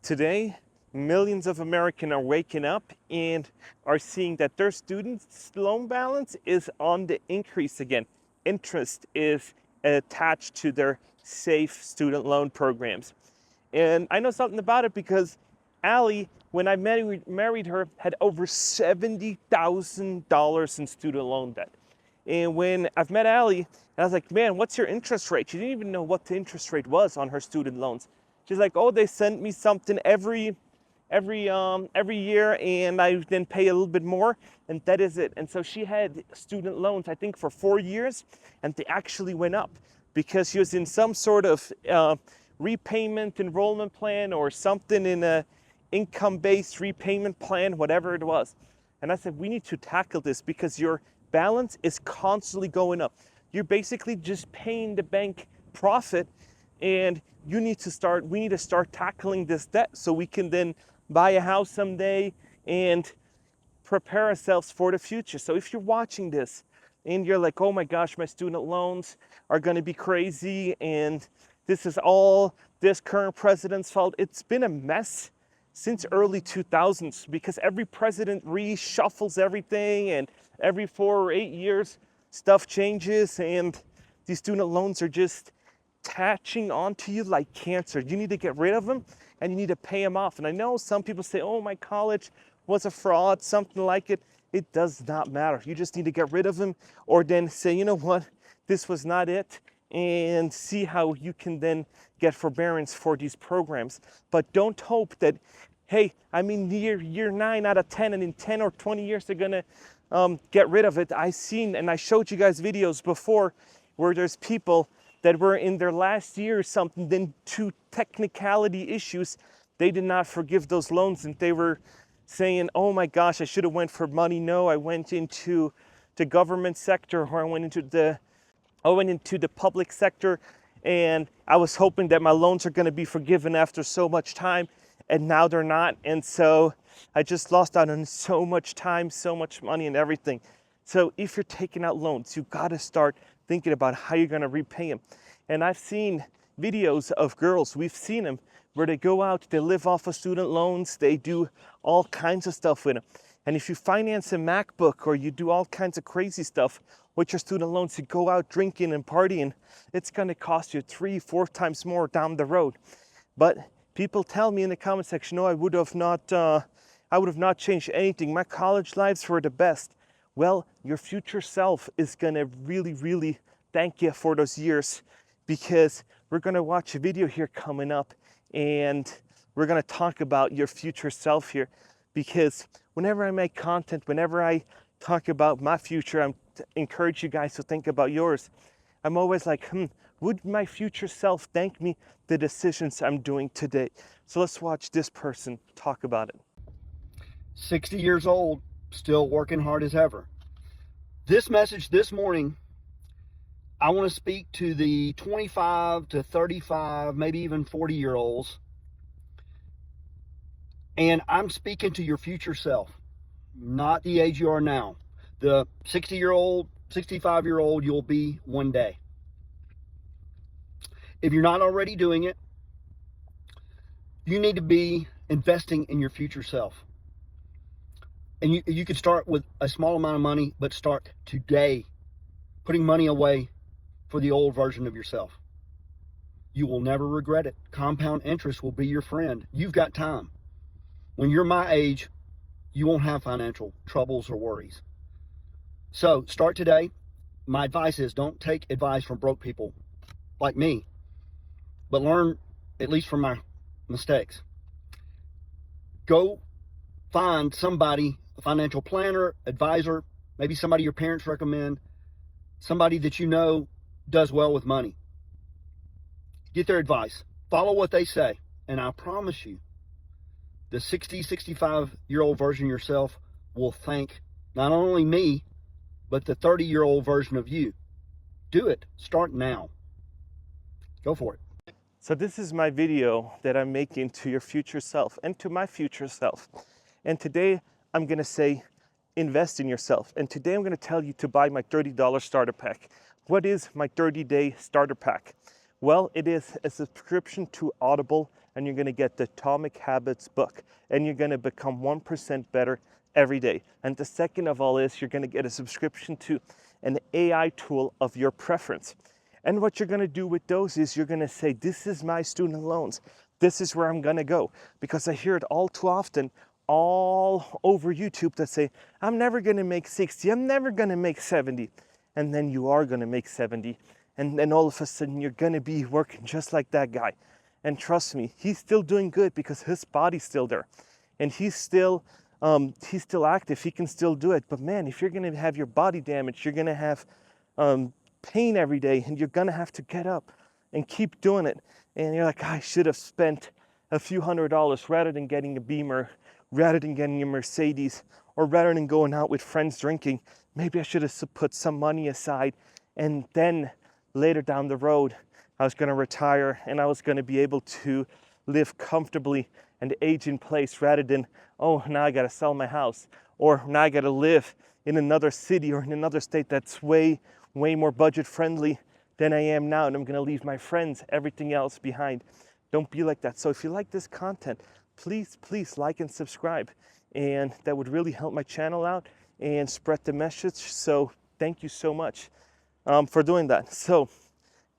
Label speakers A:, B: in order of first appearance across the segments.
A: Today, millions of Americans are waking up and are seeing that their student loan balance is on the increase again. Interest is attached to their safe student loan programs. And I know something about it because Allie, when I married her, had over $70,000 in student loan debt. And when I've met Allie, and I was like, man, what's your interest rate? She didn't even know what the interest rate was on her student loans. She's like, oh, they send me something every year, and I then pay a little bit more, and that is it. And so she had student loans, I think, for 4 years, and they actually went up because she was in some sort of repayment enrollment plan or something in a income-based repayment plan, whatever it was. And I said, we need to tackle this because your balance is constantly going up. You're basically just paying the bank profit, and we need to start tackling this debt so we can then buy a house someday and prepare ourselves for the future. So if you're watching this and you're like, oh my gosh, my student loans are going to be crazy and this is all this current president's fault. It's been a mess since early 2000s because every president reshuffles everything, and every 4 or 8 years stuff changes, and these student loans are just attaching onto you like cancer. You need to get rid of them and you need to pay them off. And I know some people say, oh, my college was a fraud, something like it. It does not matter. You just need to get rid of them, or then say, you know what, this was not it, and see how you can then get forbearance for these programs. But don't hope that, hey, I'm in year 9 out of 10, and in 10 or 20 years they're gonna get rid of it. I seen, and I showed you guys videos before where there's people that were in their last year or something, then to technicality issues, they did not forgive those loans, and they were saying, oh my gosh, I should have went for money. No, I went into the government sector, or I went into the public sector, and I was hoping that my loans are going to be forgiven after so much time, and now they're not. And so I just lost out on so much time, so much money, and everything. So if you're taking out loans, you got to start thinking about how you're going to repay them. And I've seen videos of girls, we've seen them, where they go out, they live off of student loans, they do all kinds of stuff with them. And if you finance a MacBook or you do all kinds of crazy stuff with your student loans, you go out drinking and partying, it's going to cost you 3-4 times more down the road. But people tell me in the comment section, no, I would have not changed anything. My college lives were the best. Well, your future self is going to really, really thank you for those years, because we're going to watch a video here coming up, and we're going to talk about your future self here. Because whenever I make content, whenever I talk about my future, I encourage you guys to think about yours. I'm always like, would my future self thank me the decisions I'm doing today? So let's watch this person talk about it.
B: 60 years old, still working hard as ever. This message this morning, I want to speak to the 25 to 35, maybe even 40-year-olds. And I'm speaking to your future self, not the age you are now. The 60-year-old, 65-year-old you'll be one day. If you're not already doing it, you need to be investing in your future self. And you could start with a small amount of money, but start today putting money away for the old version of yourself. You will never regret it. Compound interest will be your friend. You've got time. When you're my age, you won't have financial troubles or worries. So start today. My advice is, don't take advice from broke people like me, but learn at least from my mistakes. Go find somebody, a financial planner, advisor, maybe somebody your parents recommend, somebody that you know does well with money. Get their advice. Follow what they say. And I promise you, the 60, 65-year-old version of yourself will thank not only me, but the 30-year-old version of you. Do it. Start now. Go for it.
A: So this is my video that I'm making to your future self and to my future self. And today I'm going to say, invest in yourself. And today I'm going to tell you to buy my $30 starter pack. What is my 30-day starter pack? Well, it is a subscription to Audible and you're going to get the Atomic Habits book, and you're going to become 1% better every day. And the second of all is you're going to get a subscription to an AI tool of your preference. And what you're going to do with those is you're going to say, this is my student loans. This is where I'm going to go. Because I hear it all too often, all over YouTube, that say, I'm never going to make 60. I'm never going to make 70. And then you are going to make 70. And then all of a sudden you're going to be working just like that guy. And trust me, he's still doing good because his body's still there. And he's still active. He can still do it. But man, if you're going to have your body damaged, you're going to have pain every day, and you're gonna have to get up and keep doing it. And you're like, I should have spent a few $100s rather than getting a Beamer, rather than getting a Mercedes, or rather than going out with friends drinking. Maybe I should have put some money aside, and then later down the road I was gonna retire and I was gonna be able to live comfortably and age in place, rather than, oh, now I gotta sell my house, or now I gotta live in another city or in another state that's way more budget friendly than I am now, and I'm gonna leave my friends, everything else behind. Don't be like that. So if you like this content, please like and subscribe, and that would really help my channel out and spread the message. So thank you so much for doing that. So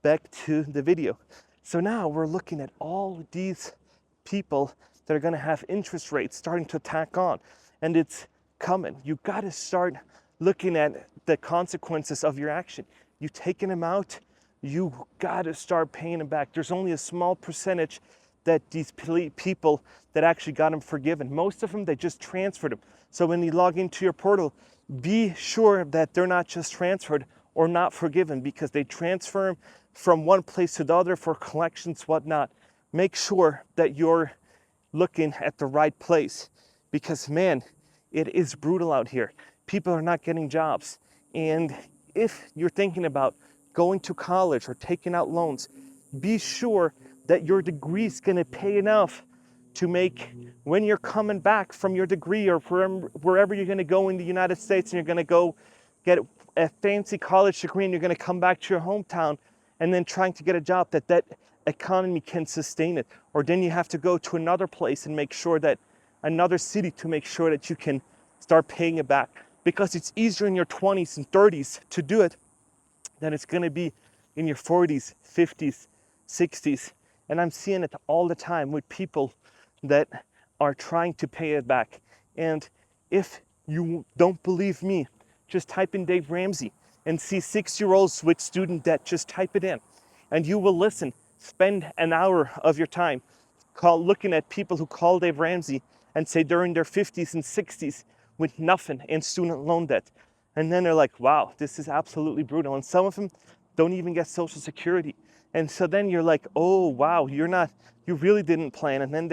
A: back to the video. So now we're looking at all these people that are gonna have interest rates starting to tack on, and it's coming. You gotta start looking at the consequences of your action. You taking them out, you gotta start paying them back. There's only a small percentage that these people that actually got them forgiven. Most of them, they just transferred them. So when you log into your portal, be sure that they're not just transferred or not forgiven, because they transfer them from one place to the other for collections, whatnot. Make sure that you're looking at the right place, because man, it is brutal out here. People are not getting jobs. And if you're thinking about going to college or taking out loans, be sure that your degree is going to pay enough to make, when you're coming back from your degree, or wherever you're going to go in the United States, and you're going to go get a fancy college degree, and you're going to come back to your hometown and then trying to get a job, that economy can sustain it. Or then you have to go to another place and make sure that, another city, to make sure that you can start paying it back. Because it's easier in your 20s and 30s to do it than it's going to be in your 40s, 50s, 60s. And I'm seeing it all the time with people that are trying to pay it back. And if you don't believe me, just type in Dave Ramsey and see 6-year-olds with student debt. Just type it in and you will listen. Spend an hour of your time looking at people who call Dave Ramsey and say they're in their 50s and 60s with nothing in student loan debt. And then they're like, wow, this is absolutely brutal. And some of them don't even get Social Security. And so then you're like, oh, wow, you really didn't plan. And then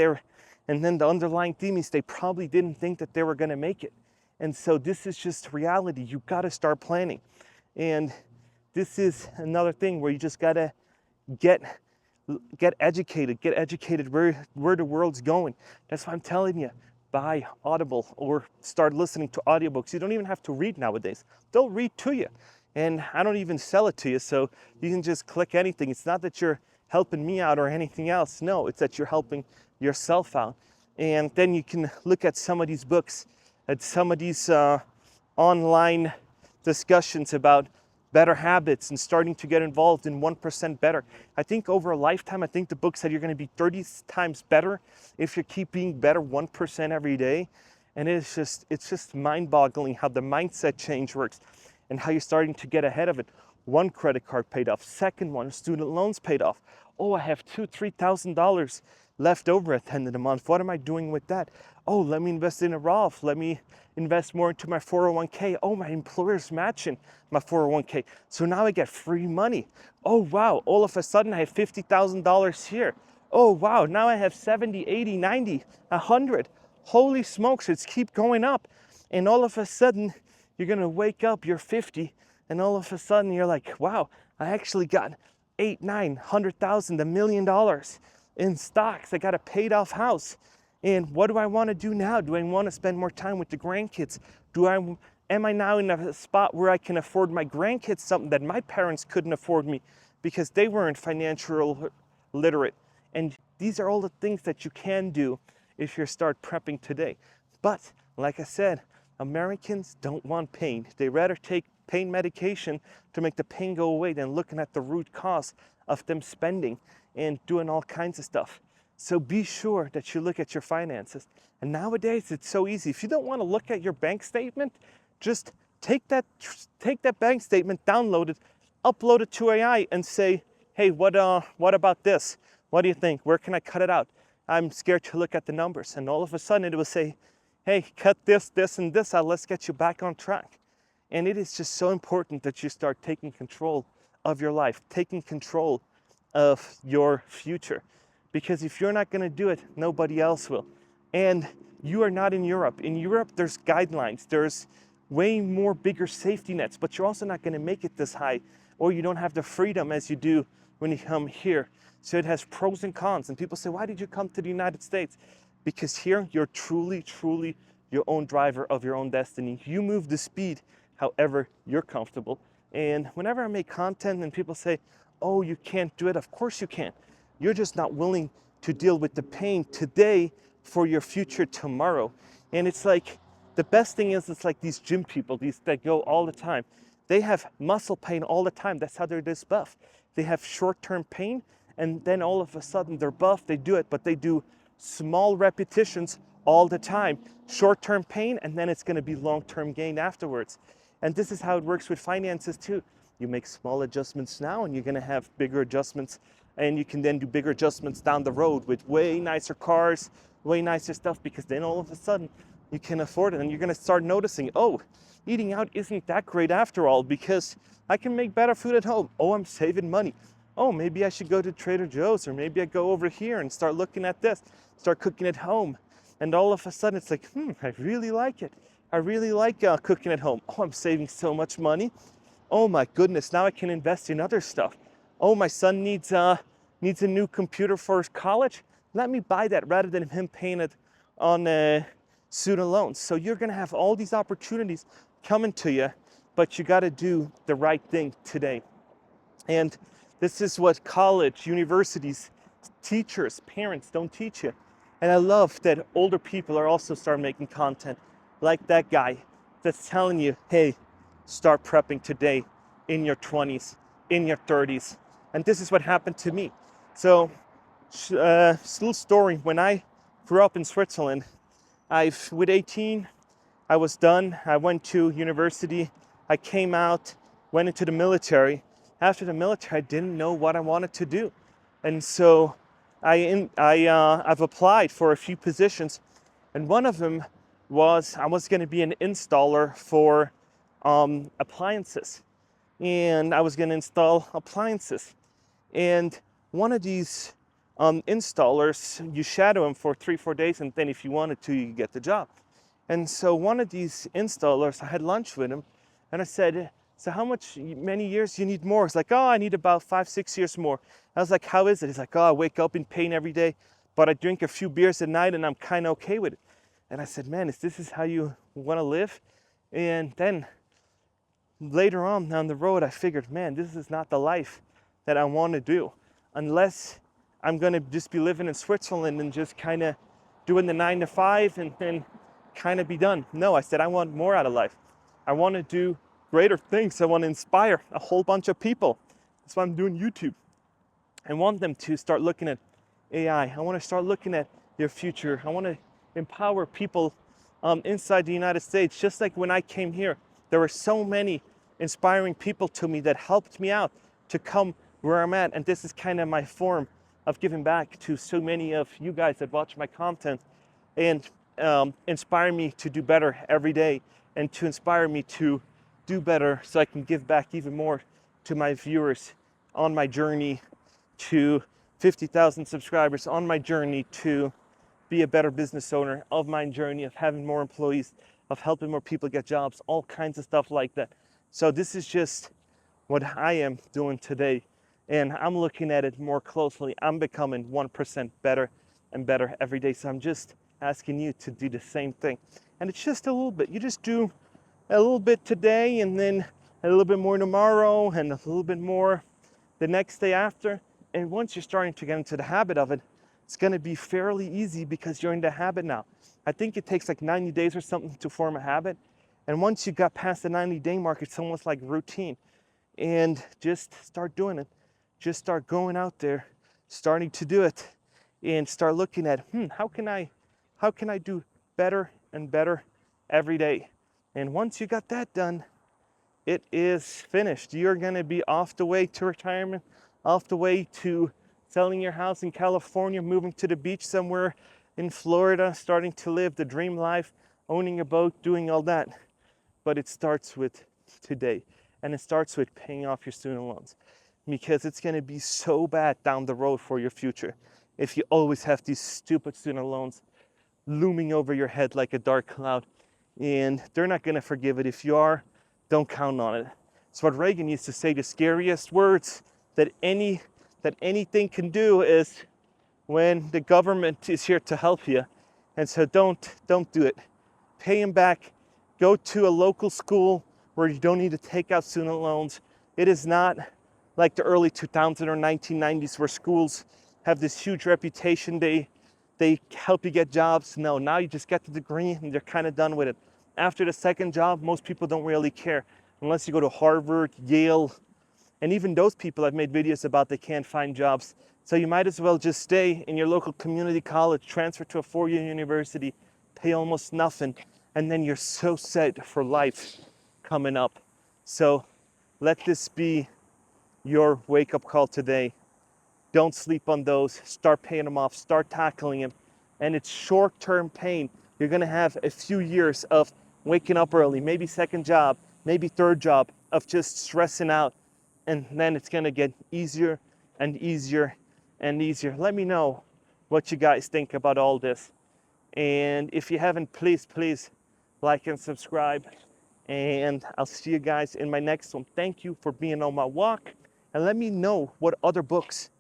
A: the underlying theme is they probably didn't think that they were going to make it. And so this is just reality. You got to start planning. And this is another thing where you just got to get educated where the world's going. That's why I'm telling you, buy Audible or start listening to audiobooks. You don't even have to read nowadays. They'll read to you. And I don't even sell it to you, so you can just click anything. It's not that you're helping me out or anything else. No, it's that you're helping yourself out. And then you can look at some of these books, at some of these online discussions about better habits and starting to get involved in 1% better. I think over a lifetime, I think the book said you're going to be 30 times better if you keep being better 1% every day. And it's just mind-boggling how the mindset change works and how you're starting to get ahead of it. One credit card paid off, second one, student loans paid off. Oh, I have $2,000-$3,000 left over at the end of the month. What am I doing with that? Oh, let me invest in a Roth. Let me invest more into my 401k. Oh, my employer's matching my 401k. So now I get free money. Oh, wow. All of a sudden I have $50,000 here. Oh, wow. Now I have 70, 80, 90, 100. Holy smokes, it's keep going up. And all of a sudden you're going to wake up, you're 50, and all of a sudden you're like, wow, I actually got 8, 9, 100,000, $1 million in stocks. I got a paid off house. And what do I want to do now? Do I want to spend more time with the grandkids? Am I now in a spot where I can afford my grandkids something that my parents couldn't afford me because they weren't financially literate? And These are all the things that you can do if you start prepping today. But like I said, Americans don't want pain. They rather take pain medication to make the pain go away than looking at the root cause of them spending and doing all kinds of stuff. So be sure that you look at your finances. And nowadays it's so easy. If you don't want to look at your bank statement, just take that bank statement, download it, upload it to AI and say, hey, what about this? What do you think? Where can I cut it out? I'm scared to look at the numbers. And all of a sudden it will say, hey, cut this, this, and this out. Let's get you back on track. And it is just so important that you start taking control of your life, taking control of your future. Because if you're not going to do it, nobody else will. And you are not in Europe. In Europe, there's guidelines. There's way more bigger safety nets, but you're also not going to make it this high, or you don't have the freedom as you do when you come here. So it has pros and cons. And people say, why did you come to the United States? Because here you're truly, truly your own driver of your own destiny. You move the speed however you're comfortable. And whenever I make content and people say, oh, you can't do it, of course you can. You're just not willing to deal with the pain today for your future tomorrow. And it's like, the best thing is, it's like these gym people, these that go all the time. They have muscle pain all the time. That's how they're this buff. They have short-term pain, and then all of a sudden they're buff, they do it, but they do small repetitions all the time. Short-term pain, and then it's gonna be long-term gain afterwards. And this is how it works with finances too. You make small adjustments now, and you're gonna have bigger adjustments, and you can then do bigger adjustments down the road with way nicer cars, way nicer stuff, because then all of a sudden you can afford it, and you're gonna start noticing, oh, eating out isn't that great after all, because I can make better food at home. Oh, I'm saving money. Oh, maybe I should go to Trader Joe's, or maybe I go over here and start looking at this, start cooking at home. And all of a sudden it's like, I really like it. I really like cooking at home. Oh, I'm saving so much money. Oh my goodness, now I can invest in other stuff. Oh, my son needs a new computer for his college. Let me buy that rather than him paying it on student loans. So you're gonna have all these opportunities coming to you, but you gotta do the right thing today. And this is what college, universities, teachers, parents don't teach you. And I love that older people are also starting making content like that guy that's telling you, hey, start prepping today in your 20s, in your 30s. And this is what happened to me. So, little story, when I grew up in Switzerland, with 18, I was done. I went to university. I came out, went into the military. After the military, I didn't know what I wanted to do. And so I've applied for a few positions, and one of them was I was going to be an installer for appliances, and I was going to install appliances. And one of these installers, you shadow him for 3-4 days, and then if you wanted to, you get the job. And so one of these installers, I had lunch with him, and I said, so many years you need more? He's like, oh, I need about 5-6 years more. I was like, how is it? He's like, oh, I wake up in pain every day, but I drink a few beers at night and I'm kind of okay with it. And I said, man, this is how you want to live? And then later on down the road, I figured, man, this is not the life that I want to do, unless I'm going to just be living in Switzerland and just kind of doing the 9-to-5 and then kind of be done. No, I said, I want more out of life. I want to do greater things. I want to inspire a whole bunch of people. That's why I'm doing YouTube. I want them to start looking at AI. I want to start looking at your future. I want to empower people inside the United States. Just like when I came here, there were so many inspiring people to me that helped me out to come where I'm at. And this is kind of my form of giving back to so many of you guys that watch my content and inspire me to do better every day, and to inspire me to do better so I can give back even more to my viewers on my journey to 50,000 subscribers, on my journey to be a better business owner, of my journey of having more employees, of helping more people get jobs, all kinds of stuff like that. So this is just what I am doing today, and I'm looking at it more closely. I'm becoming 1% better and better every day. So I'm just asking you to do the same thing. And it's just a little bit. You just do a little bit today, and then a little bit more tomorrow, and a little bit more the next day after. And once you're starting to get into the habit of it, it's going to be fairly easy because you're in the habit now. I think it takes like 90 days or something to form a habit. And once you got past the 90-day mark, it's almost like routine. And just start doing it. Just start going out there, starting to do it, and start looking at, how can I do better and better every day? And once you got that done, it is finished. You're gonna be off the way to retirement, off the way to selling your house in California, moving to the beach somewhere in Florida, starting to live the dream life, owning a boat, doing all that. But it starts with today, and it starts with paying off your student loans, because it's gonna be so bad down the road for your future if you always have these stupid student loans looming over your head like a dark cloud. And they're not gonna forgive it. If you are, don't count on it. It's what Reagan used to say, the scariest words that anything can do is when the government is here to help you. And so don't do it. Pay them back. Go to a local school where you don't need to take out student loans. It is not like the early 2000s or 1990s where schools have this huge reputation. They help you get jobs. No, now you just get the degree and you're kind of done with it. After the second job, most people don't really care unless you go to Harvard, Yale, and even those people I've made videos about, they can't find jobs. So you might as well just stay in your local community college, transfer to a 4-year university, pay almost nothing, and then you're so set for life coming up. So let this be your wake-up call today. Don't sleep on those. Start paying them off. Start tackling them. And it's short-term pain. You're going to have a few years of waking up early, maybe second job, maybe third job, of just stressing out. And then it's going to get easier and easier and easier. Let me know what you guys think about all this. And if you haven't, please like and subscribe. And I'll see you guys in my next one. Thank you for being on my walk. And let me know what other books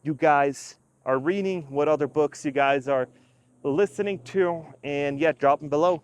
A: you guys are reading, what other books you guys are listening to, and yeah, drop them below.